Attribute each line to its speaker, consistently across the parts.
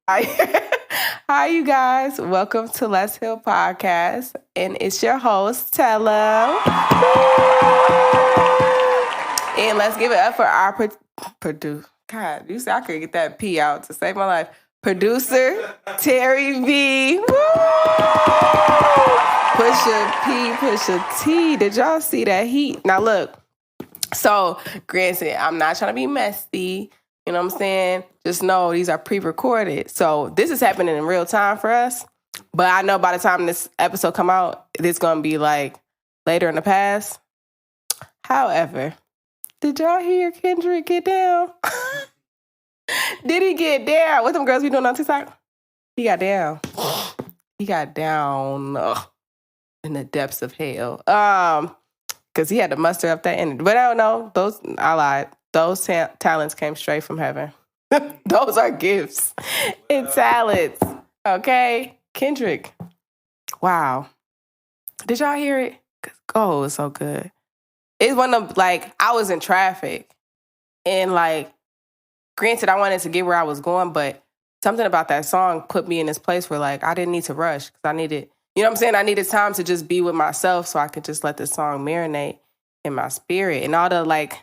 Speaker 1: Hi, hi, you guys. Welcome to Let's Heal Podcast, and it's your host, Tello. And let's give it up for our producer. God, you said I could get that P out to save my life. Producer Terry V. Woo! Push a P, push a T. Did y'all see that heat? Now look. So, granted, I'm not trying to be messy. You know what I'm saying? Just know these are pre-recorded. So this is happening in real time for us. But I know by the time this episode come out, it's going to be like later in the past. However, did y'all hear Kendrick get down? Did he get down? What them girls be doing on TikTok? He got down. He got down in the depths of hell. Because he had to muster up that energy. But I don't know. I lied. Those talents came straight from heaven. Those are gifts and talents. Okay? Kendrick. Wow. Did y'all hear it? Oh, it was so good. It's one of, like, I was in traffic. And, like, granted, I wanted to get where I was going, but something about that song put me in this place where, like, I didn't need to rush. Because I needed, you know what I'm saying? I needed time to just be with myself so I could just let the song marinate in my spirit. And all the, like,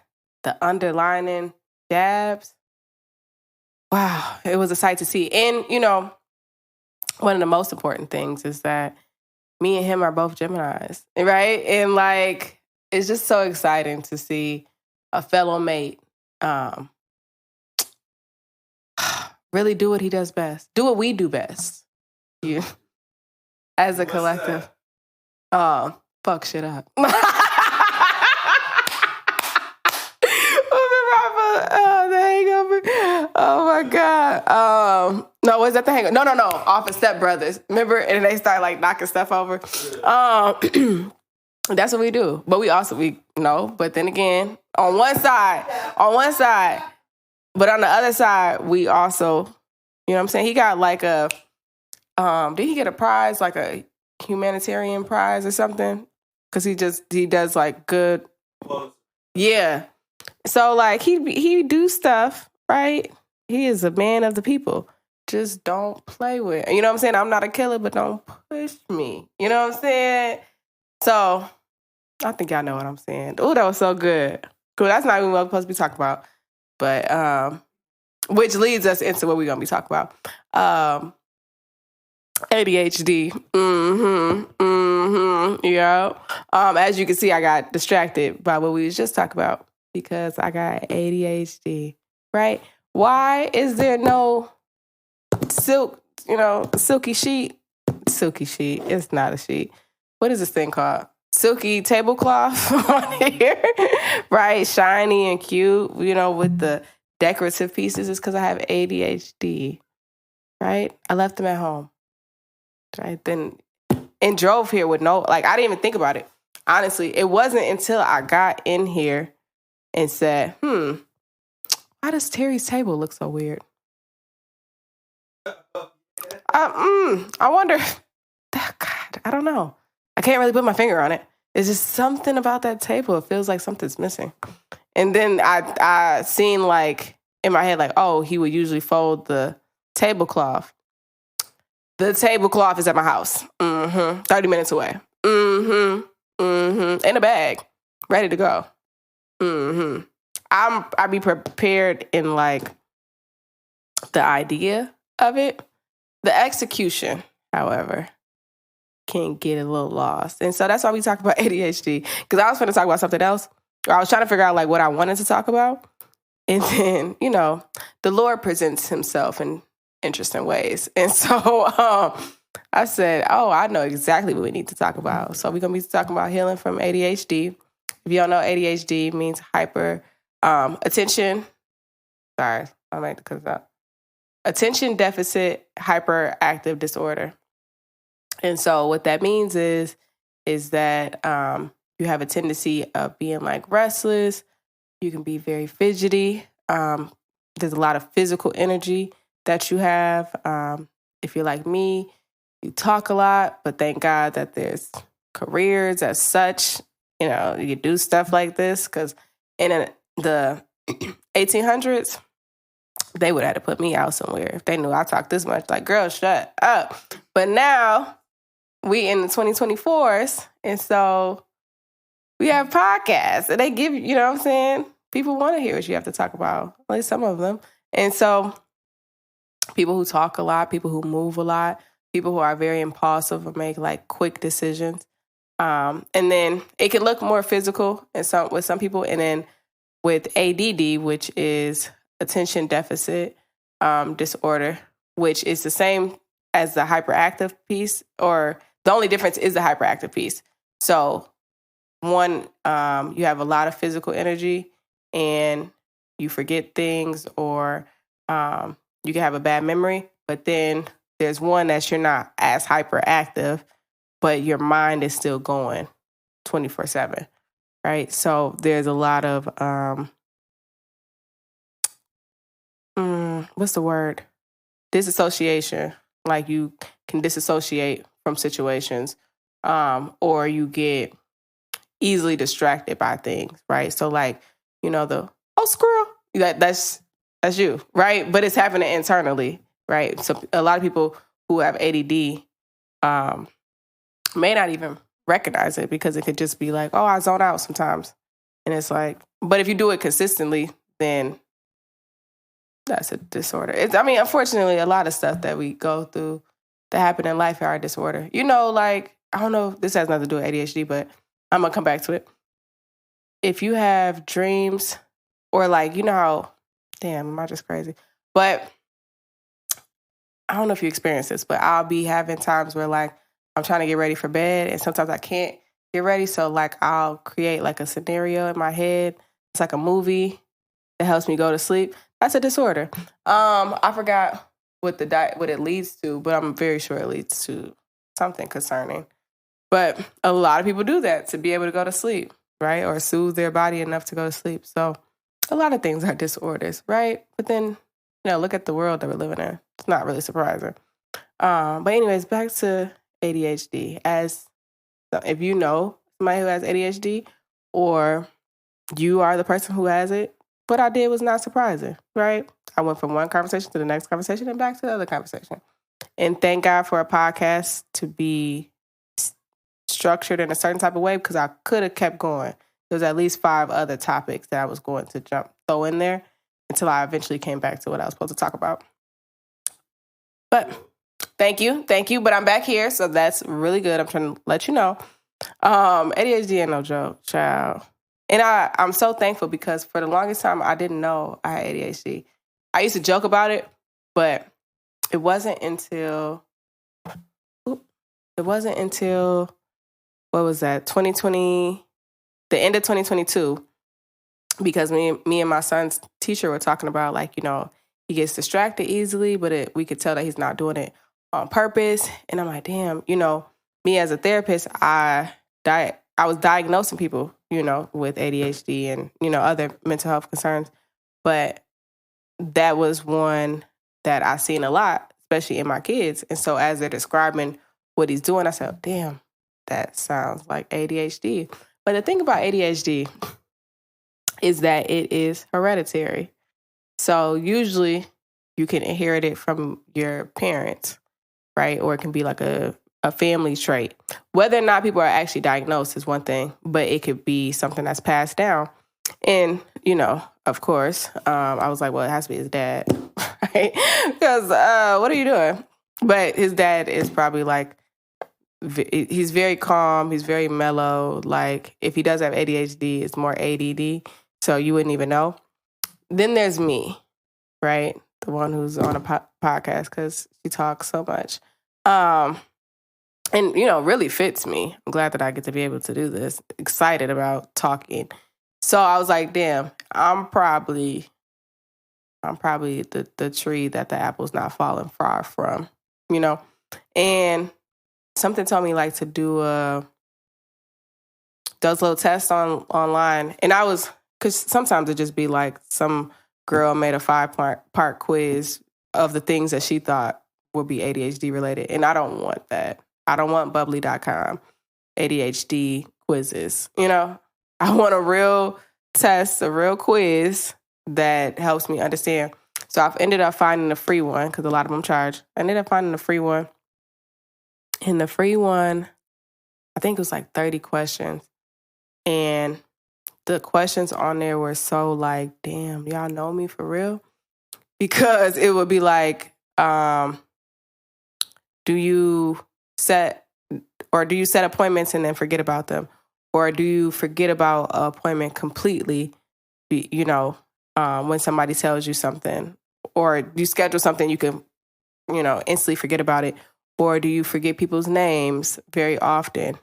Speaker 1: the underlining jabs. Wow, it was a sight to see. And, you know, one of the most important things is that me and him are both Geminis, right? And, like, it's just so exciting to see a fellow mate really do what he does best. Do what we do best. You, as a collective. Fuck shit up. The Hangover. Oh my God. No, was that the Hangover? No. Off of Step Brothers. Remember? And they start like knocking stuff over. That's what we do. But but then again, on one side, but on the other side, we also, you know what I'm saying? He got like a, did he get a prize, like a humanitarian prize or something? Because he does like good. Yeah. So, like, he do stuff, right? He is a man of the people. Just don't play with. You know what I'm saying? I'm not a killer, but don't push me. You know what I'm saying? So, I think y'all know what I'm saying. Oh, that was so good. Cool. That's not even what we're supposed to be talking about. But, which leads us into what we're going to be talking about. ADHD. Yeah. As you can see, I got distracted by what we was just talking about. Because I got ADHD, right? Why is there no silky sheet? Silky sheet. It's not a sheet. What is this thing called? Silky tablecloth on here, right? Shiny and cute, with the decorative pieces. It's because I have ADHD, right? I left them at home, right? Then, and drove here with I didn't even think about it. Honestly, it wasn't until I got in here and said, why does Terry's table look so weird? I wonder. God, I don't know. I can't really put my finger on it. It's just something about that table. It feels like something's missing. And then I seen like in my head, like, oh, he would usually fold the tablecloth. The tablecloth is at my house. 30 minutes away. In a bag. Ready to go. I'd be prepared in like the idea of it. The execution, however, can get a little lost. And so that's why we talk about ADHD. Because I was going to talk about something else. I was trying to figure out like what I wanted to talk about. And then, the Lord presents himself in interesting ways. And so I said, oh, I know exactly what we need to talk about. So we're going to be talking about healing from ADHD. If you don't know, ADHD means attention. Sorry, I might have to cut it out. Attention Deficit Hyperactive Disorder. And so what that means is that you have a tendency of being like restless. You can be very fidgety. There's a lot of physical energy that you have. If you're like me, you talk a lot, but thank God that there's careers as such. You do stuff like this because in the 1800s, they would have to put me out somewhere if they knew I talked this much. Like, girl, shut up. But now we in the 2024s, and so we have podcasts, and they give, you know what I'm saying? People want to hear what you have to talk about, at least some of them. And so people who talk a lot, people who move a lot, people who are very impulsive or make like quick decisions. And then it can look more physical with some people. And then with ADD, which is attention deficit disorder, which is the same as the hyperactive piece, or the only difference is the hyperactive piece. So one, you have a lot of physical energy and you forget things, or you can have a bad memory. But then there's one that you're not as hyperactive, but your mind is still going 24/7, right? So there's a lot of, what's the word? Disassociation. Like you can disassociate from situations, or you get easily distracted by things, right? So like, squirrel, that's you, right? But it's happening internally, right? So a lot of people who have ADD may not even recognize it, because it could just be like, oh, I zone out sometimes. And it's like, but if you do it consistently, then that's a disorder. Unfortunately, a lot of stuff that we go through that happen in life are a disorder. Like, I don't know, this has nothing to do with ADHD, but I'm going to come back to it. If you have dreams, or like, how, damn, am I just crazy? But I don't know if you experience this, but I'll be having times where like I'm trying to get ready for bed, and sometimes I can't get ready. So like I'll create like a scenario in my head. It's like a movie that helps me go to sleep. That's a disorder. I forgot what it leads to, but I'm very sure it leads to something concerning. But a lot of people do that to be able to go to sleep, right? Or soothe their body enough to go to sleep. So a lot of things are disorders, right? But then, look at the world that we're living in. It's not really surprising. But anyways, back to ADHD. If you know somebody who has ADHD, or you are the person who has it, what I did was not surprising, right? I went from one conversation to the next conversation and back to the other conversation. And thank God for a podcast to be structured in a certain type of way, because I could have kept going. There was at least 5 other topics that I was going to throw in there until I eventually came back to what I was supposed to talk about. But thank you. But I'm back here, so that's really good. I'm trying to let you know. ADHD ain't no joke, child. And I'm so thankful, because for the longest time, I didn't know I had ADHD. I used to joke about it, but it wasn't until, what was that, 2020, the end of 2022, because me and my son's teacher were talking about, like, he gets distracted easily, but we could tell that he's not doing it on purpose. And I'm like, damn, me as a therapist, I was diagnosing people, with ADHD and, other mental health concerns. But that was one that I seen a lot, especially in my kids. And so as they're describing what he's doing, I said, damn, that sounds like ADHD. But the thing about ADHD is that it is hereditary. So usually you can inherit it from your parents, right? Or it can be like a family trait. Whether or not people are actually diagnosed is one thing, but it could be something that's passed down. And, of course, I was like, well, it has to be his dad, right? Because what are you doing? But his dad is probably like, he's very calm. He's very mellow. Like, if he does have ADHD, it's more ADD. So you wouldn't even know. Then there's me, right? The one who's on a podcast because she talks so much. And, really fits me. I'm glad that I get to be able to do this. Excited about talking. So I was like, damn, I'm probably the tree that the apple's not falling far from, And something told me like to do those little tests online. And I was, because sometimes it just be like some girl made a 5-part quiz of the things that she thought would be ADHD related. And I don't want that. I don't want bubbly.com ADHD quizzes. I want a real test, a real quiz that helps me understand. So I've ended up finding a free one because a lot of them charge. I ended up finding a free one. And the free one, I think it was like 30 questions. And the questions on there were so like, damn, y'all know me for real? Because it would be like, do you set appointments and then forget about them? Or do you forget about an appointment completely, when somebody tells you something? Or do you schedule something you can, instantly forget about it? Or do you forget people's names very often?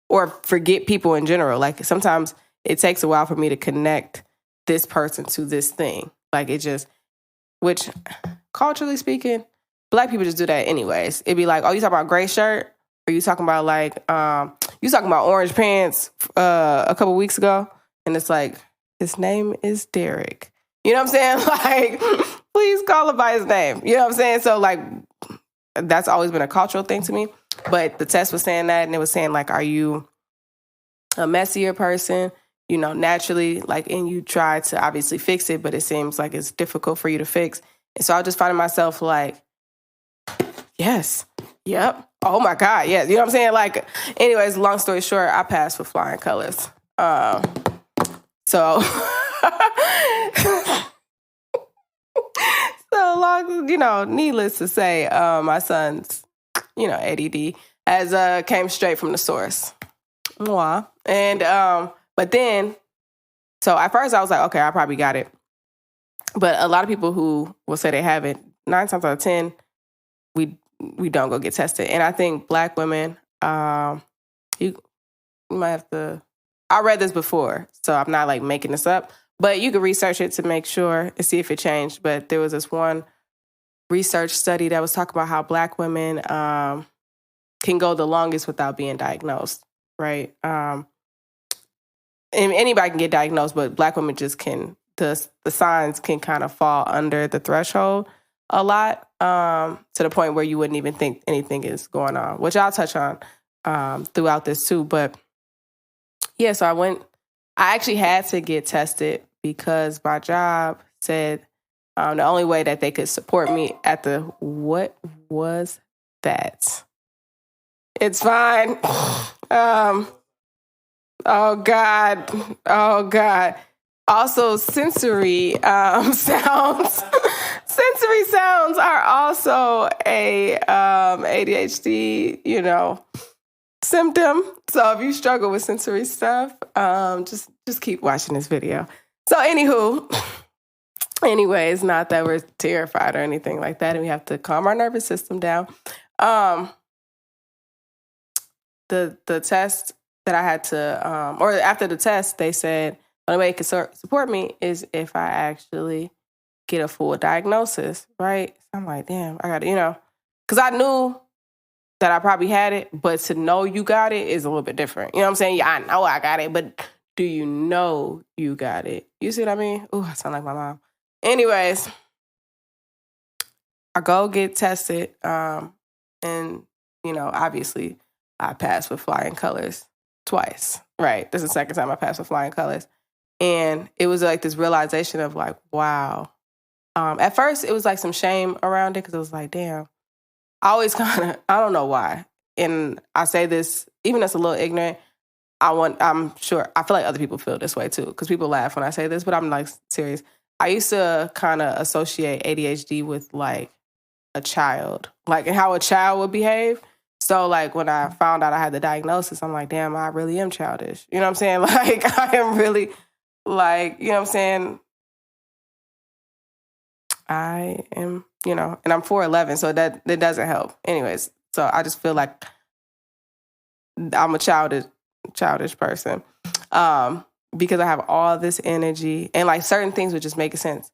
Speaker 1: Or forget people in general? Like sometimes it takes a while for me to connect this person to this thing. Like which culturally speaking, Black people just do that anyways. It'd be like, oh, you talking about gray shirt? Or you talking about like, you talking about orange pants a couple weeks ago? And it's like, his name is Derek. You know what I'm saying? Like, please call him by his name. You know what I'm saying? So like, that's always been a cultural thing to me. But the test was saying that, and it was saying like, are you a messier person? Naturally, like, and you try to obviously fix it, but it seems like it's difficult for you to fix. And so I just finding myself like, yes, yep, oh my God, yes. You know what I'm saying? Like, anyways, long story short, I passed with flying colors. So needless to say, my son's, ADD came straight from the source. Mwah. And, but then, so at first I was like, okay, I probably got it. But a lot of people who will say they have it, 9 times out of 10, we don't go get tested. And I think Black women, you might have to, I read this before, so I'm not like making this up, but you can research it to make sure and see if it changed. But there was this one research study that was talking about how Black women can go the longest without being diagnosed, right? And anybody can get diagnosed, but Black women just can, the signs can kind of fall under the threshold a lot, to the point where you wouldn't even think anything is going on, which I'll touch on throughout this too. But yeah, so I actually had to get tested because my job said the only way that they could support me what was that? It's fine. Oh God. Also, sensory sounds. Sensory sounds are also a ADHD, symptom. So if you struggle with sensory stuff, just keep watching this video. So anyways, not that we're terrified or anything like that, and we have to calm our nervous system down. The test that I had to, or after the test, they said the only way it could support me is if I actually get a full diagnosis, right? So I'm like, damn, I got to, because I knew that I probably had it, but to know you got it is a little bit different. You know what I'm saying? Yeah, I know I got it, but do you know you got it? You see what I mean? Ooh, I sound like my mom. Anyways, I go get tested, and, obviously I passed with flying colors twice, right? This is the second time I passed with flying colors. And it was like this realization of like, wow. At first, it was like some shame around it because it was like, damn. I always I don't know why. And I say this, even though it's a little ignorant, I'm sure, I feel like other people feel this way too, because people laugh when I say this, but I'm like serious. I used to kind of associate ADHD with like a child, like how a child would behave. So like when I found out I had the diagnosis, I'm like, damn, I really am childish. You know what I'm saying? Like I am really like, you know what I'm saying? I am, and I'm 4'11", so that doesn't help. Anyways, so I just feel like I'm a childish person, because I have all this energy and like certain things would just make sense.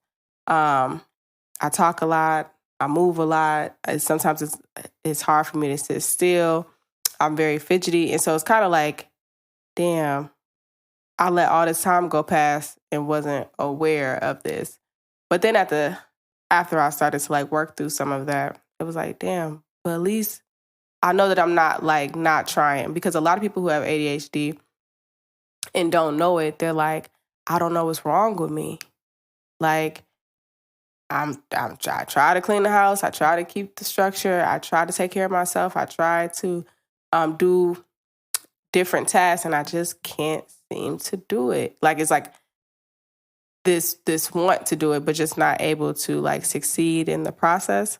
Speaker 1: I talk a lot, I move a lot. Sometimes it's hard for me to sit still. I'm very fidgety, and so it's kind of like, damn, I let all this time go past and wasn't aware of this. But then after I started to like work through some of that, it was like, damn, but at least I know that I'm not trying, because a lot of people who have ADHD and don't know it, they're like, I don't know what's wrong with me. Like, I try to clean the house. I try to keep the structure. I try to take care of myself. I try to do different tasks, and I just can't seem to do it. Like it's like this want to do it, but just not able to like succeed in the process.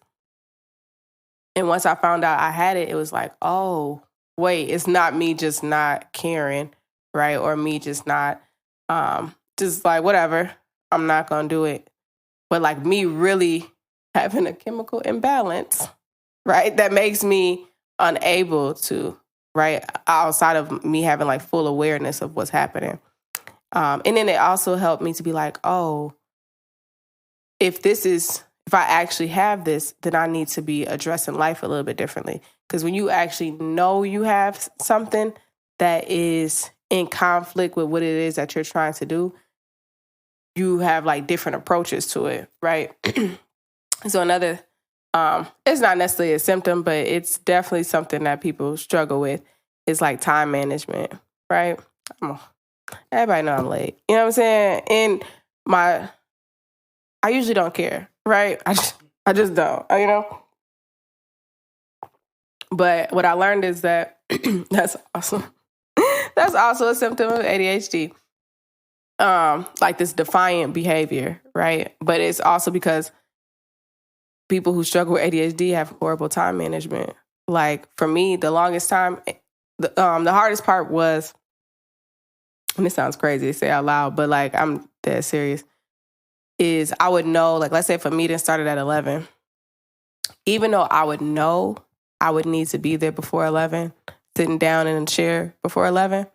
Speaker 1: And once I found out I had it, it was like, oh, wait, it's not me just not caring, right? Or me just not, just like, whatever, I'm not going to do it. But like me really having a chemical imbalance, right? That makes me unable to, right? Outside of me having like full awareness of what's happening. And then it also helped me to be like, oh, if I actually have this, then I need to be addressing life a little bit differently. Because when you actually know you have something that is in conflict with what it is that you're trying to do, you have like different approaches to it, right? So another, it's not necessarily a symptom, but it's definitely something that people struggle with. Is like time management, right? Everybody know I'm late. You know what I'm saying? And I usually don't care, right? I just don't, you know? But what I learned is that that's awesome. That's also a symptom of ADHD. Like this defiant behavior, right? But it's also because people who struggle with ADHD have horrible time management. Like for me, the longest time, the hardest part was, and this sounds crazy to say out loud, but like I'm dead serious, is I would know, like let's say if a meeting started at 11, even though I would know I would need to be there before 11, sitting down in a chair before 11,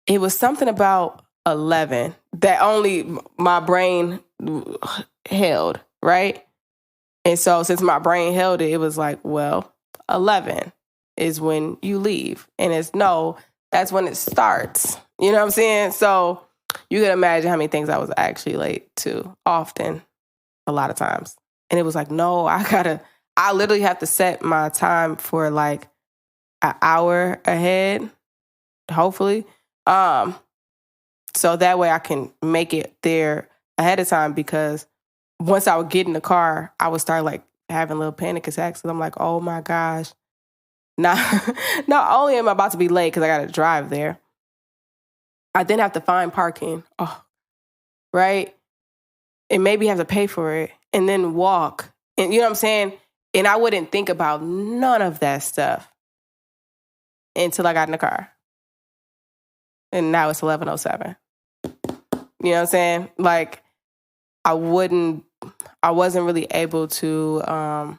Speaker 1: it was something about 11 that only my brain held, right? And so since my brain held it, it was like, well, 11 is when you leave. And it's no, that's when it starts. You know what I'm saying? So you can imagine how many things I was actually late to, often, a lot of times. And it was like, no, I literally have to set my time for like an hour ahead, hopefully. So that way I can make it there ahead of time, because once I would get in the car, I would start like having little panic attacks. And I'm like, oh my gosh. Not only am I about to be late because I got to drive there, I then have to find parking. Oh, right? And maybe have to pay for it and then walk. And you know what I'm saying? And I wouldn't think about none of that stuff until I got in the car. And now it's 11:07. You know what I'm saying? Like I wasn't really able to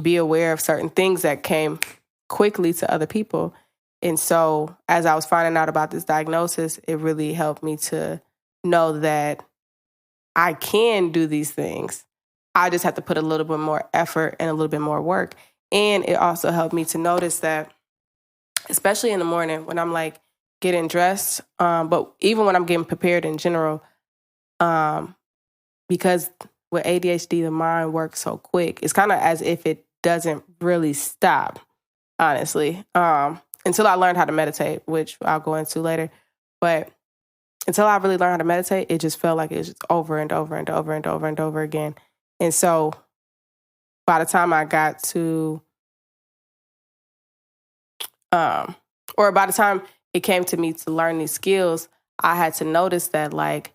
Speaker 1: be aware of certain things that came quickly to other people. And so as I was finding out about this diagnosis, it really helped me to know that I can do these things. I just have to put a little bit more effort and a little bit more work. And it also helped me to notice that, especially in the morning when I'm like getting dressed, but even when I'm getting prepared in general, because with ADHD, the mind works so quick. It's kind of as if it doesn't really stop, honestly, until I learned how to meditate, which I'll go into later. But until I really learned how to meditate, it just felt like it was just over and over and over and over and over again. And so by the time I got to, or by the time it came to me to learn these skills, I had to notice that like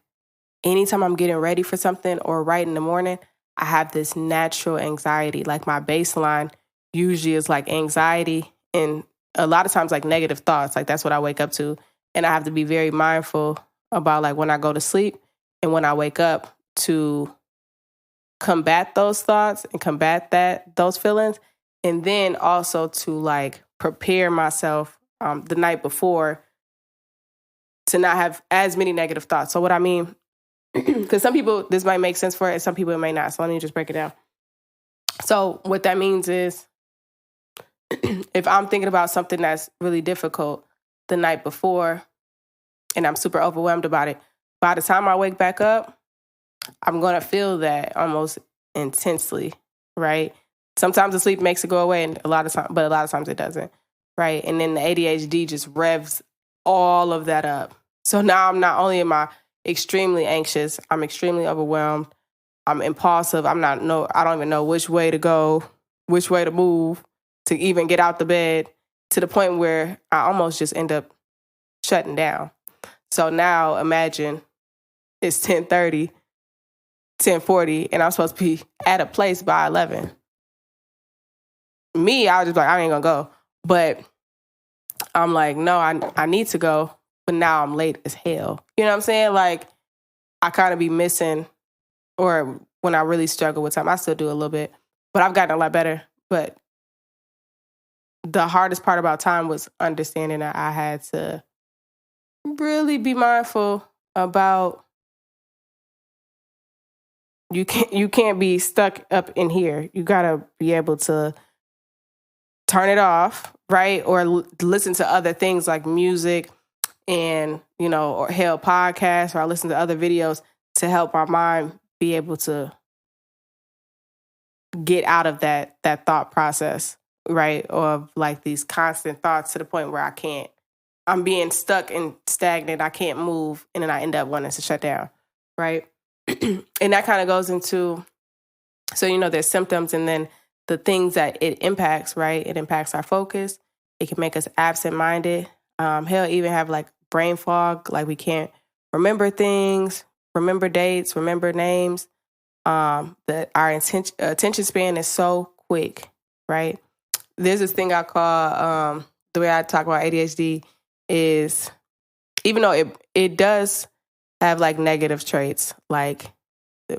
Speaker 1: anytime I'm getting ready for something or right in the morning, I have this natural anxiety. Like my baseline usually is like anxiety and a lot of times like negative thoughts. Like that's what I wake up to. And I have to be very mindful about like when I go to sleep and when I wake up to combat those thoughts and combat those feelings. And then also to like prepare myself the night before to not have as many negative thoughts. So what I mean, because some people, this might make sense for it, and some people it may not. So let me just break it down. So what that means is if I'm thinking about something that's really difficult the night before and I'm super overwhelmed about it, by the time I wake back up, I'm going to feel that almost intensely, right? Sometimes the sleep makes it go away, and a lot of times it doesn't, right? And then the ADHD just revs all of that up. So now I'm not only am I extremely anxious. I'm extremely overwhelmed. I'm impulsive. I don't even know which way to go, which way to move to even get out the bed, to the point where I almost just end up shutting down. So now imagine it's 10:30, 10:40, and I'm supposed to be at a place by 11. Me, I was just like, I ain't gonna go. But I'm like, no, I need to go, but now I'm late as hell. You know what I'm saying? Like, I kind of be missing, or when I really struggle with time, I still do a little bit, but I've gotten a lot better. But the hardest part about time was understanding that I had to really be mindful about you can't be stuck up in here. You gotta be able to turn it off, right? Or listen to other things like music and, or hell podcasts, or I listen to other videos to help our mind be able to get out of that thought process, right? Or like these constant thoughts to the point where I'm being stuck and stagnant. I can't move. And then I end up wanting to shut down, right? And that kind of goes into, so, there's symptoms and then the things that it impacts, right? It impacts our focus. It can make us absent-minded. Hell, even have like brain fog, like we can't remember things, remember dates, remember names. That our attention span is so quick, right? There's this thing I call, the way I talk about ADHD is, even though it does have like negative traits, like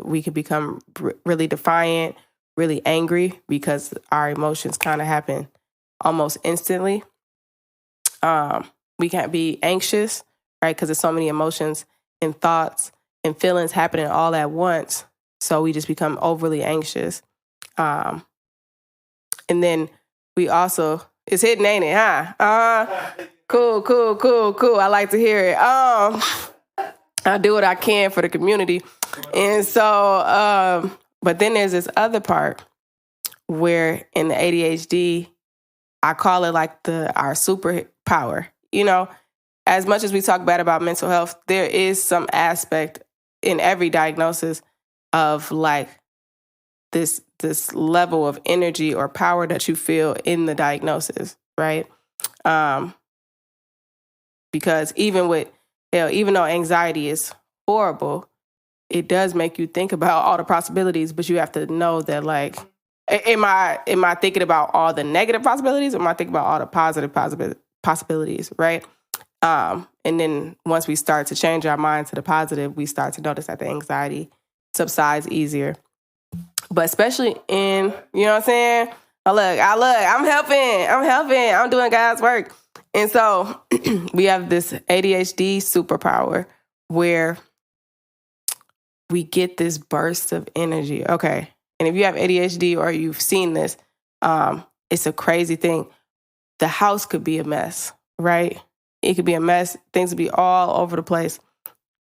Speaker 1: we could become really defiant, really angry, because our emotions kind of happen almost instantly. We can't be anxious, right? Because there's so many emotions and thoughts and feelings happening all at once. So we just become overly anxious. And then we also, it's hidden, ain't it, huh? Cool. I like to hear it. I do what I can for the community. And so, but then there's this other part where in the ADHD, I call it like our superpower. As much as we talk bad about mental health, there is some aspect in every diagnosis of like this level of energy or power that you feel in the diagnosis, right? Because even though anxiety is horrible, it does make you think about all the possibilities, but you have to know that, like, am I thinking about all the negative possibilities, or am I thinking about all the positive possibilities, right? And then once we start to change our mind to the positive, we start to notice that the anxiety subsides easier. But especially in, you know what I'm saying? I'm helping. I'm doing God's work. And so we have this ADHD superpower where we get this burst of energy. Okay. And if you have ADHD or you've seen this, it's a crazy thing. The house could be a mess, right? It could be a mess. Things would be all over the place.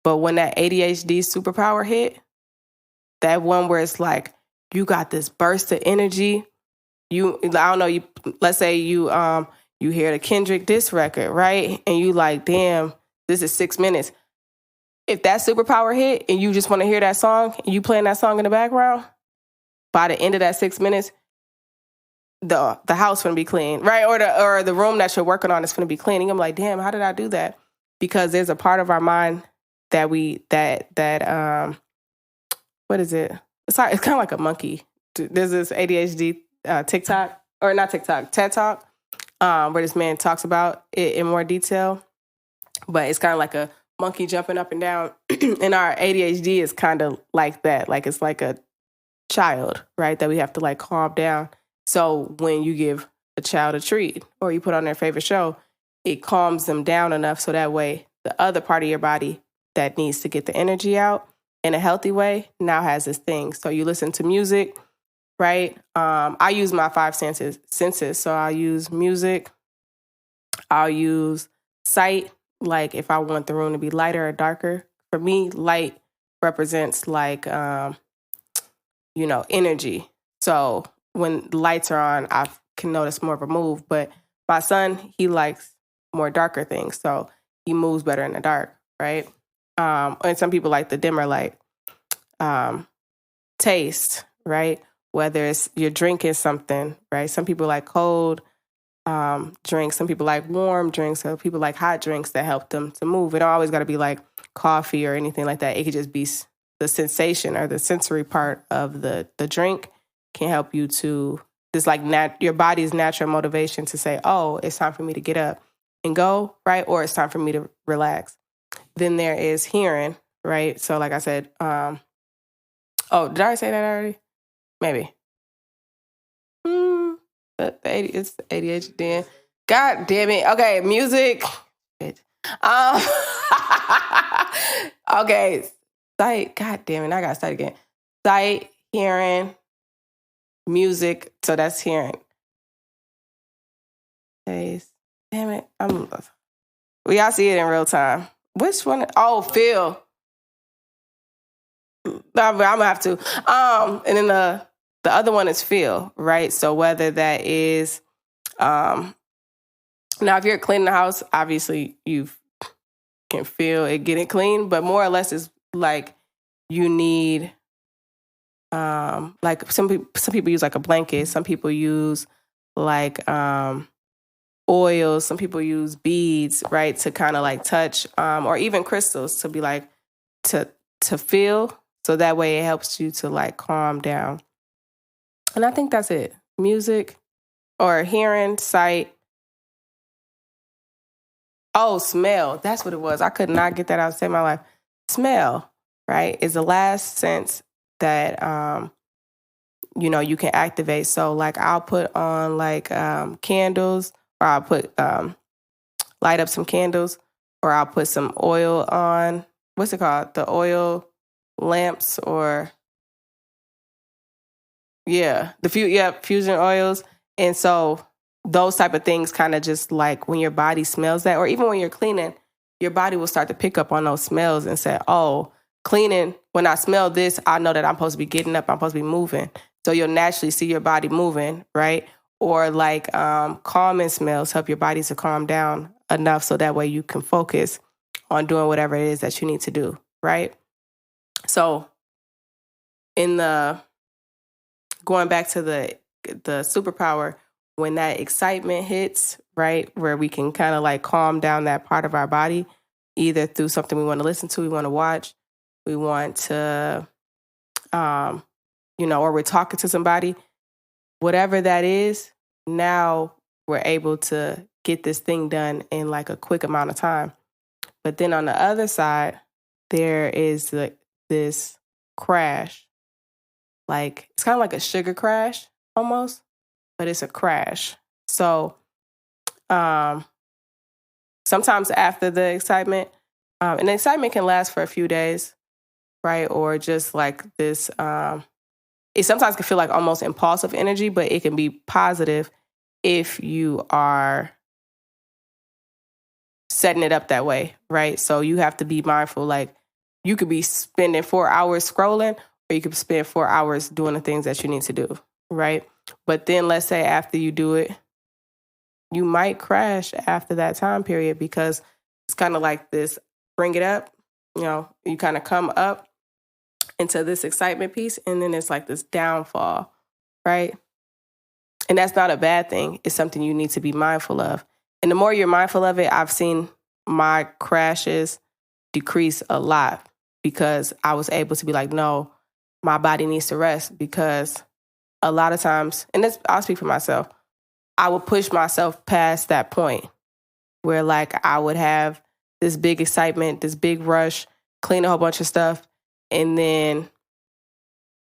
Speaker 1: But when that ADHD superpower hit, that one where it's like, you got this burst of energy. Let's say you hear the Kendrick diss record, right? And you like, damn, this is 6 minutes. If that superpower hit and you just want to hear that song and you playing that song in the background, by the end of that 6 minutes, the house gonna be clean, right? Or the room that you're working on is gonna be clean. And I'm like, damn, how did I do that? Because there's a part of our mind that what is it? It's kind of like a monkey. There's this ADHD TikTok, or not TikTok, TED Talk, where this man talks about it in more detail. But it's kind of like a monkey jumping up and down. And our ADHD is kind of like that. Like it's like a child, right? That we have to like calm down. So when you give a child a treat or you put on their favorite show, it calms them down enough so that way the other part of your body that needs to get the energy out in a healthy way now has this thing. So you listen to music, right? I use my 5 senses. So I'll use music. I'll use sight. Like if I want the room to be lighter or darker. For me, light represents like, energy. So when the lights are on, I can notice more of a move. But my son, he likes more darker things. So he moves better in the dark, right? And some people like the dimmer light. Taste, right? Whether it's you're drinking something, right? Some people like cold drinks. Some people like warm drinks. Some people like hot drinks that help them to move. It don't always got to be like coffee or anything like that. It could just be the sensation or the sensory part of the drink can help you to this like your body's natural motivation to say, oh, it's time for me to get up and go, right? Or it's time for me to relax. Then there is hearing, right? So like I said, oh, did I say that already? Maybe. It's ADHD. God damn it. Okay, music. Okay, sight. God damn it. I got to start again. Sight, hearing, music. So that's hearing. Taste. Damn it. Y'all see it in real time. Which one? Oh, feel. I'm gonna have to. And then the other one is feel, right? So whether that is, now if you're cleaning the house, obviously you can feel it getting clean, but more or less it's like you need, like some people use like a blanket, some people use like oils, some people use beads, right, to kind of like touch, or even crystals to be like to feel. So that way it helps you to like calm down. And I think that's it. Music or hearing, sight. Oh, smell. That's what it was. I could not get that out of my life. Smell, right, is the last sense that, you can activate. So like I'll put on like candles, or I'll put, light up some candles, or I'll put some oil on. What's it called? The oil lamps, or fusion oils. And so those type of things kind of just like when your body smells that, or even when you're cleaning, your body will start to pick up on those smells and say, oh, cleaning, when I smell this, I know that I'm supposed to be getting up, I'm supposed to be moving. So you'll naturally see your body moving, right? Or like calming smells help your body to calm down enough so that way you can focus on doing whatever it is that you need to do, right? So going back to the superpower, when that excitement hits, right, where we can kind of like calm down that part of our body, either through something we want to listen to, we want to watch, we want to, or we're talking to somebody, whatever that is, now we're able to get this thing done in like a quick amount of time. But then on the other side, there is this crash. Like, it's kind of like a sugar crash almost, but it's a crash. So sometimes after the excitement, and the excitement can last for a few days, right? Or just like this, it sometimes can feel like almost impulsive energy, but it can be positive if you are setting it up that way, right? So you have to be mindful. Like, you could be spending 4 hours scrolling, or you could spend 4 hours doing the things that you need to do, right? But then let's say after you do it, you might crash after that time period, because it's kind of like this, bring it up, you kind of come up into this excitement piece, and then it's like this downfall, right? And that's not a bad thing. It's something you need to be mindful of. And the more you're mindful of it, I've seen my crashes decrease a lot, because I was able to be like, no, my body needs to rest. Because a lot of times, and I'll speak for myself, I would push myself past that point where like I would have this big excitement, this big rush, clean a whole bunch of stuff, and then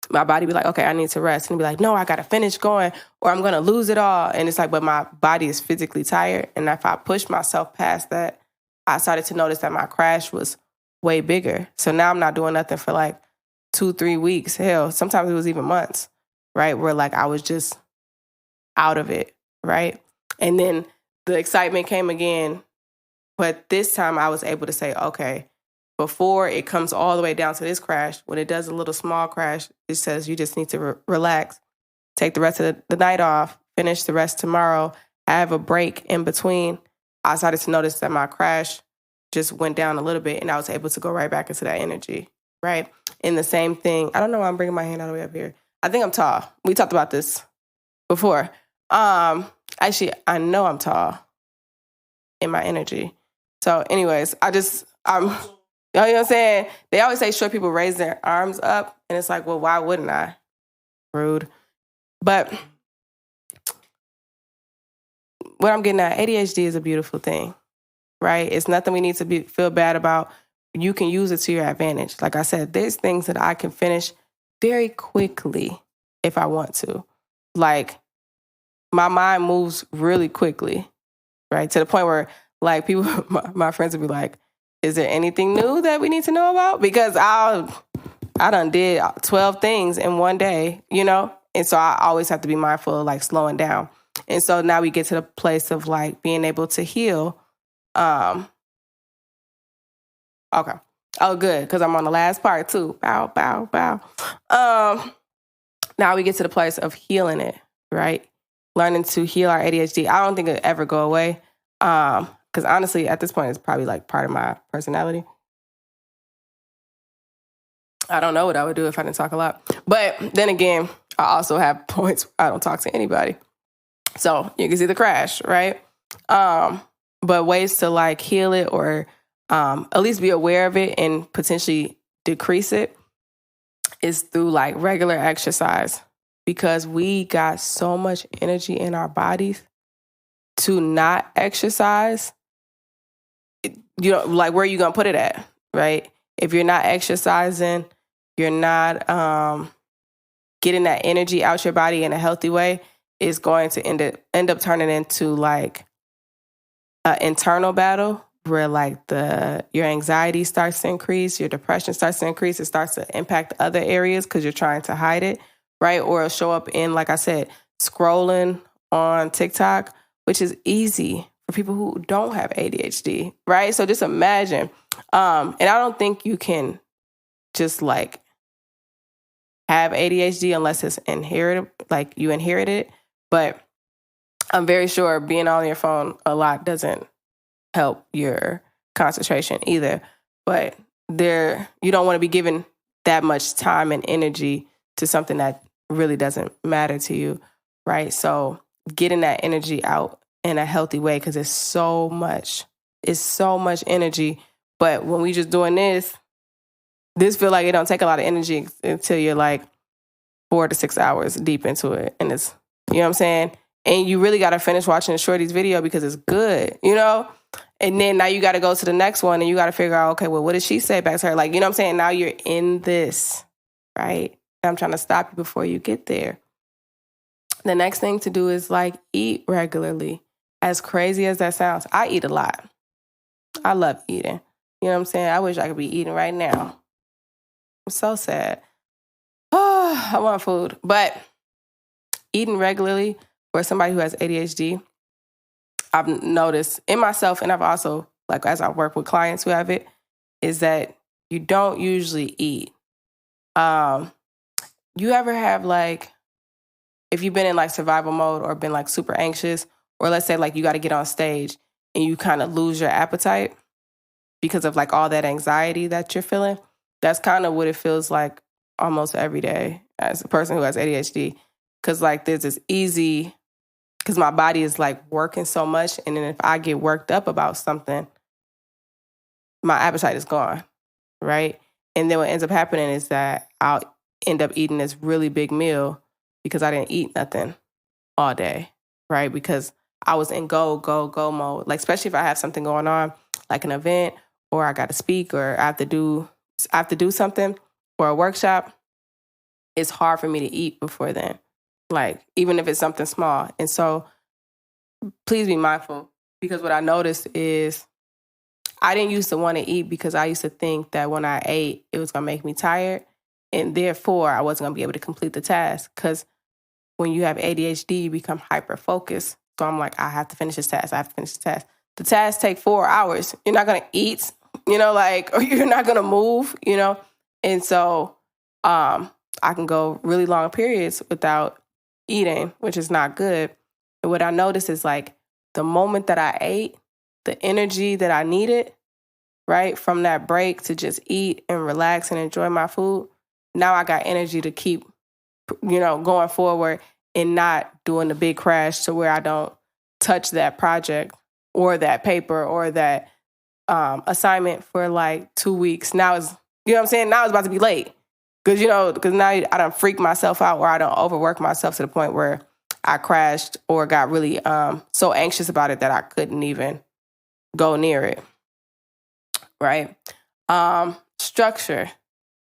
Speaker 1: my body be like, okay, I need to rest. And be like, no, I got to finish going or I'm going to lose it all. And it's like, but my body is physically tired. And if I push myself past that, I started to notice that my crash was way bigger. So now I'm not doing nothing for like 2-3 weeks. Hell, sometimes it was even months, right? Where like I was just out of it, right? And then the excitement came again. But this time I was able to say, okay, before it comes all the way down to this crash, when it does a little small crash, it says you just need to relax, take the rest of the night off, finish the rest tomorrow, have a break in between. I started to notice that my crash just went down a little bit, and I was able to go right back into that energy, right? And the same thing, I don't know why I'm bringing my hand all the way up here. I think I'm tall. We talked about this before. Actually, I know I'm tall in my energy. So anyways, you know what I'm saying? They always say short people raise their arms up, and it's like, well, why wouldn't I? Rude. But what I'm getting at, ADHD is a beautiful thing, right? It's nothing we need to feel bad about. You can use it to your advantage. Like I said, there's things that I can finish very quickly if I want to. Like, my mind moves really quickly, right? To the point where, like, people, my friends would be like, is there anything new that we need to know about? Because I done did 12 things in one day, you know? And so I always have to be mindful of, like, slowing down. And so now we get to the place of, like, being able to heal. Okay. Oh, good, because I'm on the last part, too. Bow, bow, bow. Now we get to the place of healing it, right? Learning to heal our ADHD. I don't think it'll ever go away. Because honestly, at this point, it's probably like part of my personality. I don't know what I would do if I didn't talk a lot. But then again, I also have points where I don't talk to anybody. So you can see the crash, right? But ways to like heal it or at least be aware of it and potentially decrease it is through like regular exercise. Because we got so much energy in our bodies to not exercise, you know, like where are you going to put it at, right? If you're not exercising, you're not getting that energy out your body in a healthy way, it's going to end up turning into like an internal battle where like your anxiety starts to increase, your depression starts to increase, it starts to impact other areas because you're trying to hide it. Right? Or it'll show up in, like I said, scrolling on TikTok, which is easy for people who don't have ADHD, right? So just imagine. And I don't think you can just like have ADHD unless it's inherited, like you inherit it. But I'm very sure being on your phone a lot doesn't help your concentration either. But you don't want to be given that much time and energy to something that really doesn't matter to you, right? So getting that energy out in a healthy way, because it's so much energy. But when we just doing this feel like it don't take a lot of energy until you're like 4 to 6 hours deep into it. And it's, you know what I'm saying? And you really got to finish watching the shorty's video because it's good, you know? And then now you got to go to the next one and you got to figure out, okay, well, what did she say back to her? Like, you know what I'm saying? Now you're in this, right? I'm trying to stop you before you get there. The next thing to do is like eat regularly. As crazy as that sounds, I eat a lot. I love eating. You know what I'm saying? I wish I could be eating right now. I'm so sad. Oh, I want food. But eating regularly for somebody who has ADHD, I've noticed in myself, and I've also, like as I work with clients who have it, is that you don't usually eat. You ever have like, if you've been in like survival mode or been like super anxious, or let's say like you got to get on stage and you kind of lose your appetite because of like all that anxiety that you're feeling, that's kind of what it feels like almost every day as a person who has ADHD. Because like there's this easy, because my body is like working so much, and then if I get worked up about something, my appetite is gone, right? And then what ends up happening is that I'll end up eating this really big meal because I didn't eat nothing all day, right? Because I was in go mode. Like, especially if I have something going on, like an event, or I got to speak, or I have to do something, or a workshop, it's hard for me to eat before then. Like, even if it's something small. And so please be mindful, because what I noticed is I didn't used to want to eat because I used to think that when I ate, it was going to make me tired. And therefore, I wasn't going to be able to complete the task. Because when you have ADHD, you become hyper-focused. So I'm like, I have to finish this task. I have to finish this task. The task take 4 hours. You're not going to eat, you know, like, or you're not going to move, you know. And so I can go really long periods without eating, which is not good. And what I noticed is like the moment that I ate, the energy that I needed right? From that break to just eat and relax and enjoy my food. Now I got energy to keep, going forward and not doing the big crash to where I don't touch that project or that paper or that assignment for like 2 weeks. Now it's, you know what I'm saying? Now it's about to be late. Because now I don't freak myself out or I don't overwork myself to the point where I crashed or got really so anxious about it that I couldn't even go near it. Right? Structure.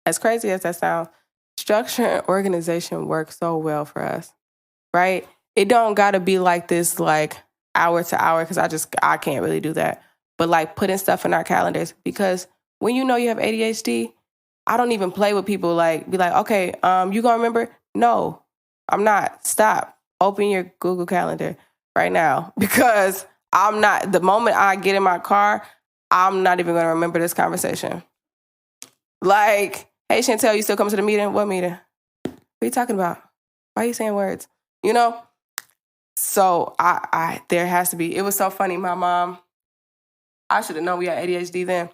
Speaker 1: As crazy as that sounds, structure and organization work so well for us. Right? It don't got to be like this, like hour to hour, because I can't really do that. But like putting stuff in our calendars, because when you know you have ADHD, I don't even play with people like, be like, okay, you gonna remember? No, I'm not. Stop. Open your Google Calendar right now, because I'm not, the moment I get in my car, I'm not even gonna remember this conversation. Like, hey, Chantel, you still coming to the meeting? What meeting? What are you talking about? Why are you saying words? So I there has to be, it was so funny. My mom, I should have known we had ADHD then.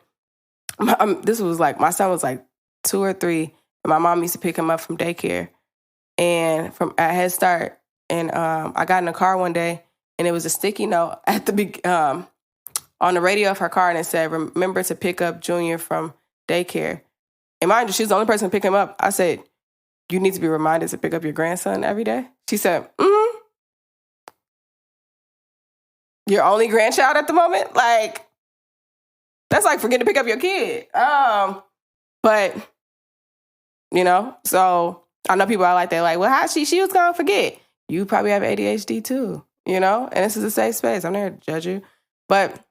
Speaker 1: This was like, my son was like 2 or 3, and my mom used to pick him up from daycare and from at Head Start. And I got in the car one day, and it was a sticky note at the on the radio of her car, and it said, "Remember to pick up Junior from daycare." And mind you, she's the only person to pick him up. I said, "You need to be reminded to pick up your grandson every day." She said, "Your only grandchild at the moment? Like, that's like forgetting to pick up your kid." But, so I know people are like that, like, well, how she was going to forget. You probably have ADHD too, and this is a safe space. I'm there to judge you. But,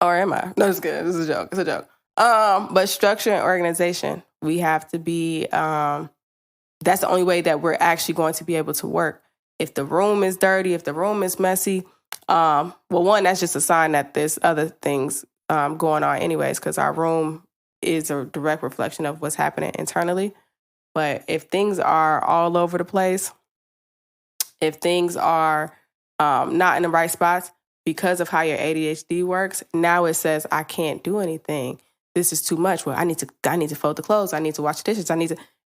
Speaker 1: or am I? No, it's good. This is a joke. It's a joke. But structure and organization, we have to be, that's the only way that we're actually going to be able to work. If the room is dirty, if the room is messy, well, one, that's just a sign that there's other things going on anyways, because our room is a direct reflection of what's happening internally. But if things are all over the place, if things are not in the right spots because of how your ADHD works, now it says, I can't do anything. This is too much. Well, I need to fold the clothes. I need to wash the dishes. And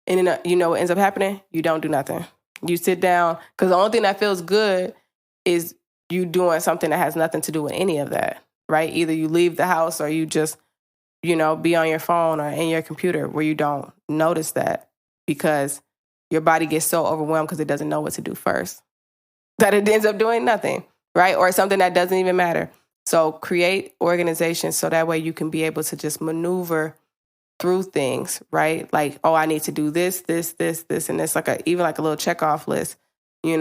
Speaker 1: then, what ends up happening? You don't do nothing. You sit down, because the only thing that feels good is you doing something that has nothing to do with any of that, right? Either you leave the house or you just, be on your phone or in your computer where you don't notice that, because your body gets so overwhelmed because it doesn't know what to do first that it ends up doing nothing, right? Or something that doesn't even matter. So create organization so that way you can be able to just maneuver through things, right? Like, oh, I need to do this, this, this, this, and this, even like a little check-off list, And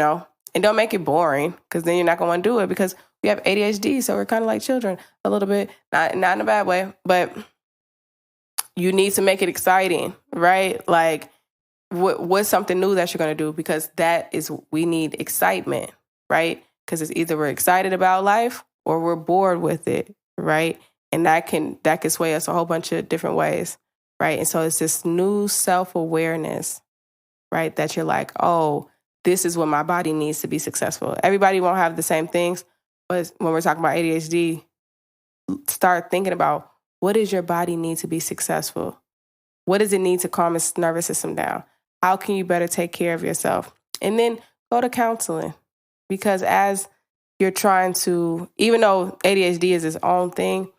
Speaker 1: don't make it boring, because then you're not going to want to do it, because we have ADHD, so we're kind of like children a little bit, not in a bad way, but you need to make it exciting, right? Like, what's something new that you're going to do? Because we need excitement, right? Because it's either we're excited about life or we're bored with it, right? And that can sway us a whole bunch of different ways, right? And so it's this new self-awareness, right? That you're like, oh, this is what my body needs to be successful. Everybody won't have the same things, but when we're talking about ADHD, start thinking about, what does your body need to be successful? What does it need to calm its nervous system down? How can you better take care of yourself? And then go to counseling, because as you're trying to, even though ADHD is its own thing,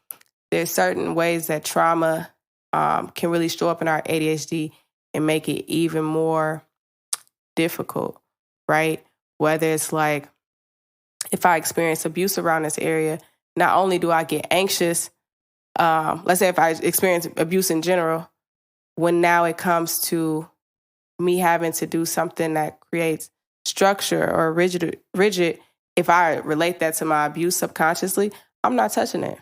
Speaker 1: there's certain ways that trauma can really show up in our ADHD and make it even more difficult, right? Whether it's like, if I experience abuse around this area, not only do I get anxious, let's say if I experience abuse in general, when now it comes to me having to do something that creates structure or rigid, if I relate that to my abuse subconsciously, I'm not touching it,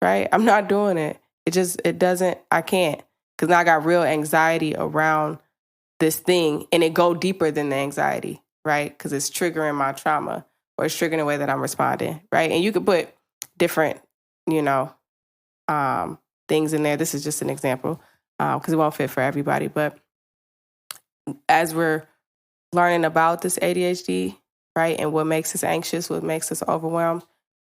Speaker 1: right? I'm not doing it. I can't, because now I got real anxiety around this thing, and it go deeper than the anxiety, right? Because it's triggering my trauma, or it's triggering the way that I'm responding, right? And you could put different, things in there. This is just an example, because it won't fit for everybody. But as we're learning about this ADHD, right, and what makes us anxious, what makes us overwhelmed,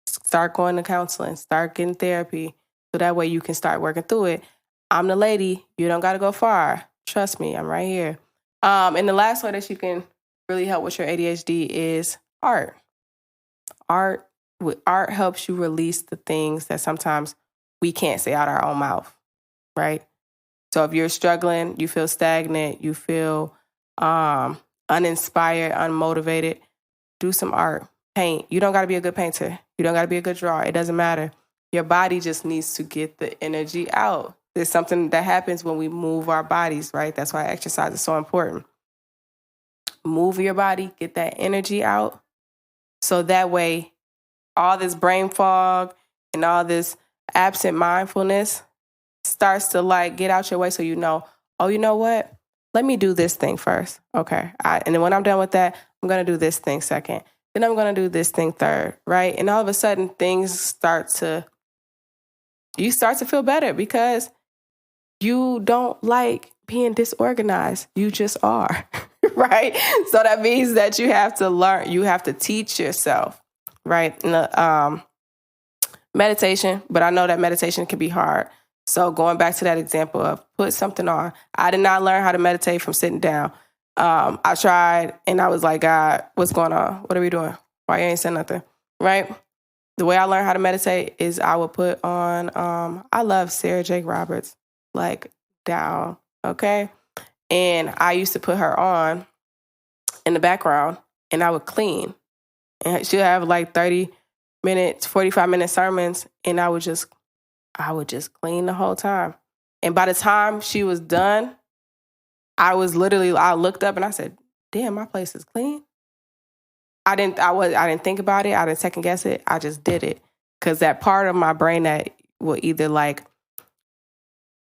Speaker 1: start going to counseling, start getting therapy, So that way you can start working through it. I'm the lady. You don't got to go far. Trust me, I'm right here. And the last way that you can really help with your ADHD is art. Art helps you release the things that sometimes we can't say out our own mouth, right? So if you're struggling, you feel stagnant, you feel uninspired, unmotivated, do some art. Paint. You don't got to be a good painter. You don't got to be a good drawer. It doesn't matter. Your body just needs to get the energy out. There's something that happens when we move our bodies, right? That's why exercise is so important. Move your body, get that energy out. So that way, all this brain fog and all this absent mindfulness starts to like get out your way. So you know, oh, you know what? Let me do this thing first. Okay. And then when I'm done with that, I'm going to do this thing second. Then I'm going to do this thing third, right? And all of a sudden you start to feel better because you don't like being disorganized. You just are, right? So that means that you have to learn, you have to teach yourself, right? Meditation, but I know that meditation can be hard. So going back to that example of put something on. I did not learn how to meditate from sitting down. I tried and I was like, God, what's going on? What are we doing? Why you ain't saying nothing? Right? The way I learned how to meditate is I would put on, I love Sarah Jake Roberts, like down. Okay. And I used to put her on in the background and I would clean. And she'd have like 30 minutes, 45-minute sermons. And I would just clean the whole time. And by the time she was done, I looked up and I said, damn, my place is clean. I didn't think about it. I didn't second guess it. I just did it. Because that part of my brain that will either like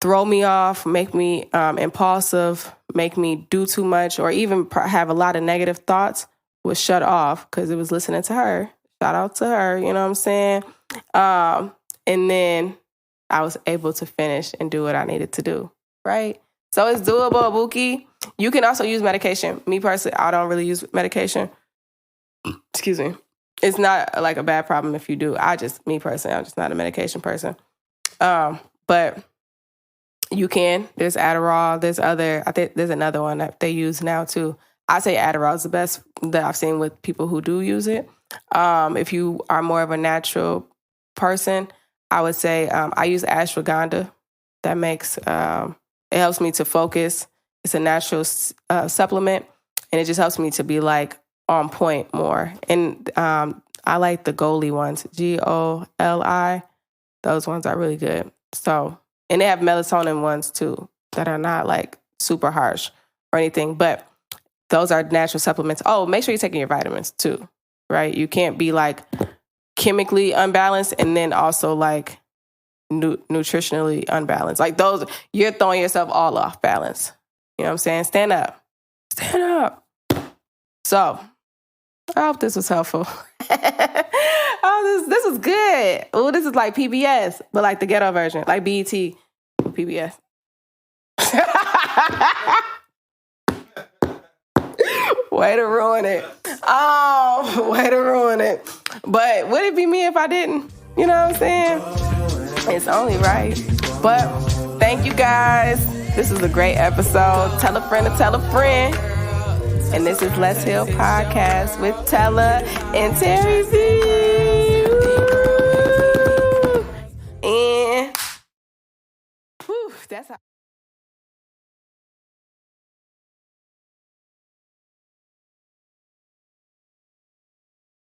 Speaker 1: throw me off, make me impulsive, make me do too much, or even have a lot of negative thoughts was shut off because it was listening to her. Shout out to her, you know what I'm saying? And then I was able to finish and do what I needed to do, right? So it's doable, Buki. You can also use medication. Me personally, I don't really use medication. Excuse me. It's not like a bad problem if you do. Me personally, I'm just not a medication person. But you can. There's Adderall. I think there's another one that they use now too. I say Adderall is the best that I've seen with people who do use it. If you are more of a natural person, I would say I use ashwagandha. That makes, it helps me to focus. It's a natural supplement, and it just helps me to be like on point more. And I like the Goli ones, Goli. Those ones are really good. So, and they have melatonin ones too that are not like super harsh or anything, but those are natural supplements. Oh, make sure you're taking your vitamins too, right? You can't be like chemically unbalanced and then also like nutritionally unbalanced. Like those, you're throwing yourself all off balance. You know what I'm saying? Stand up. Stand up. So, I hope this was helpful. This was good. Oh, this is like PBS, but like the ghetto version, like BET PBS. Way to ruin it. Oh, way to ruin it. But would it be me if I didn't? You know what I'm saying? It's only right. But thank you guys. This is a great episode. Tell a friend to tell a friend. And this is Let's Heal Podcast with Tella and Terry Z.